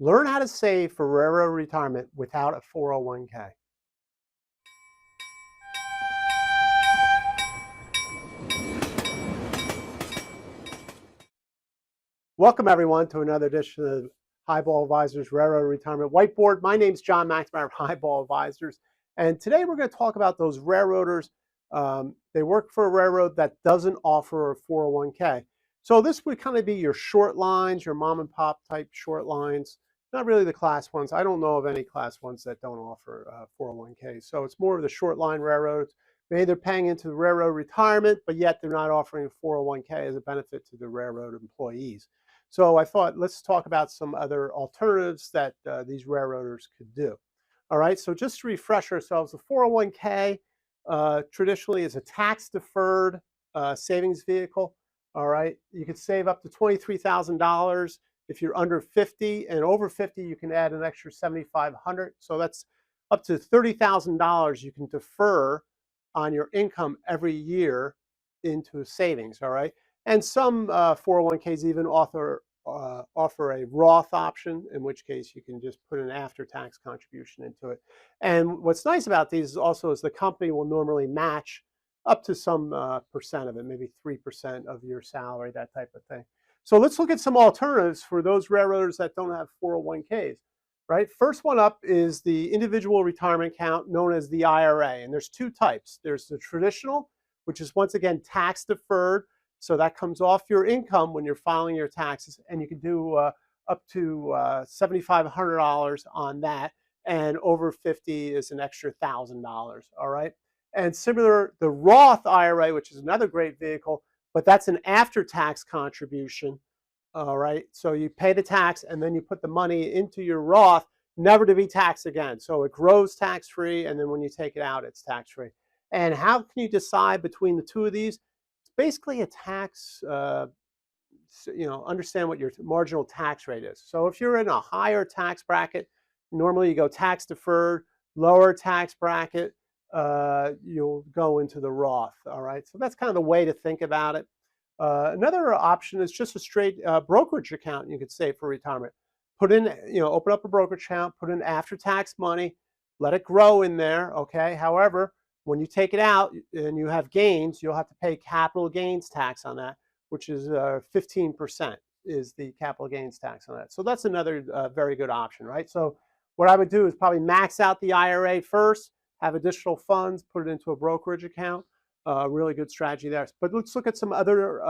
Learn how to save for railroad retirement without a 401k. Welcome everyone to another edition of Highball Advisors Railroad Retirement Whiteboard. My name is John McNamara of Highball Advisors, and today we're going to talk about those railroaders. They work for a railroad that doesn't offer a 401k. So this would kind of be your short lines, your mom and pop type short lines, not really the class ones. I don't know of any class ones that don't offer 401k. So it's more of the short line railroads. Maybe they're paying into the railroad retirement, but yet they're not offering a 401k as a benefit to the railroad employees. So I thought, let's talk about some other alternatives that these railroaders could do. All right, so just to refresh ourselves, the 401k traditionally is a tax-deferred savings vehicle. All right, you could save up to $23,000 if you're under 50, and over 50 you can add an extra $7,500. So that's up to $30,000 you can defer on your income every year into savings. All right, and some 401ks even offer a Roth option, in which case you can just put an after-tax contribution into it. And what's nice about these is also the company will normally match up to some percent of it, maybe 3% of your salary, that type of thing. So let's look at some alternatives for those railroaders that don't have 401ks. Right? First one up is the individual retirement account known as the IRA. And there's two types. There's the traditional, which is once again tax deferred. So that comes off your income when you're filing your taxes. And you can do up to $7,500 on that. And over 50 is an extra $1,000. All right. And similar, the Roth IRA, which is another great vehicle, but that's an after-tax contribution. All right, so you pay the tax and then you put the money into your Roth, never to be taxed again. So it grows tax-free, and then when you take it out, it's tax-free. And how can you decide between the two of these? It's basically a tax, understand what your marginal tax rate is. So if you're in a higher tax bracket, normally you go tax deferred, lower tax bracket, you'll go into the Roth. All right, so that's kind of the way to think about it. Another option is just a straight brokerage account you could save for retirement. Put in, open up a brokerage account, put in after-tax money, let it grow in there, okay? However, when you take it out and you have gains, you'll have to pay capital gains tax on that, which is 15% is the capital gains tax on that. So that's another very good option, right? So what I would do is probably max out the IRA first, have additional funds, put it into a brokerage account. Really good strategy there. But let's look at some other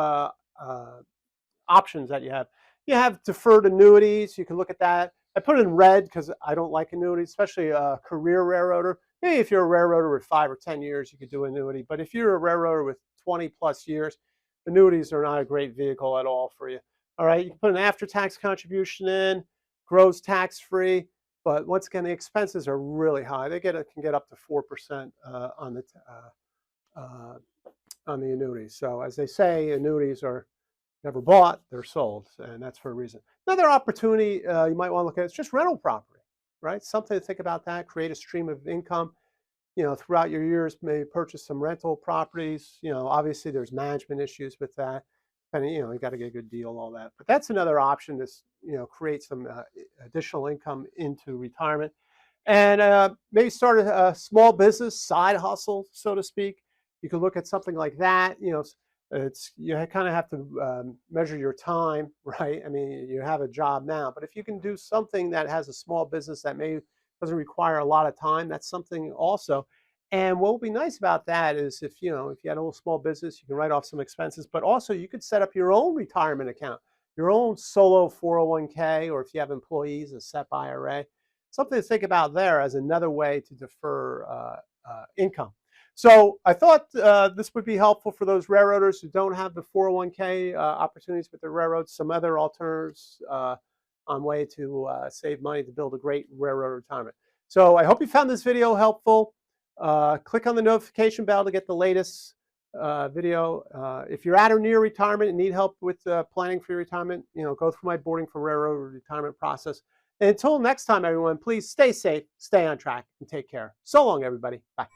options that you have. You have deferred annuities. You can look at that. I put it in red because I don't like annuities, especially a career railroader. Maybe if you're a railroader with 5 or 10 years, you could do annuity. But if you're a railroader with 20 plus years, annuities are not a great vehicle at all for you. All right, you can put an after-tax contribution in, grows tax-free. But once again, the expenses are really high. They can get up to 4% on the annuities. So as they say, annuities are never bought, they're sold, and that's for a reason. Another opportunity you might want to look at is just rental property, right? Something to think about that, create a stream of income, throughout your years, maybe purchase some rental properties. Obviously there's management issues with that. And, you got to get a good deal, all that. But that's another option to, create some additional income into retirement. And maybe start a small business, side hustle, so to speak. You can look at something like that. You kind of have to measure your time, right? I mean, you have a job now, but if you can do something that has a small business that doesn't require a lot of time, that's something also. And what would be nice about that is if you had a little small business, you can write off some expenses, but also you could set up your own retirement account, your own solo 401k, or if you have employees, a SEP IRA. Something to think about there as another way to defer income. So I thought this would be helpful for those railroaders who don't have the 401k opportunities with their railroads, some other alternatives on way to save money to build a great railroad retirement. So I hope you found this video helpful. Click on the notification bell to get the latest video. If you're at or near retirement and need help with planning for your retirement, go through my boarding for railroad retirement process. And until next time, everyone, please stay safe, stay on track, and take care. So long, everybody. Bye.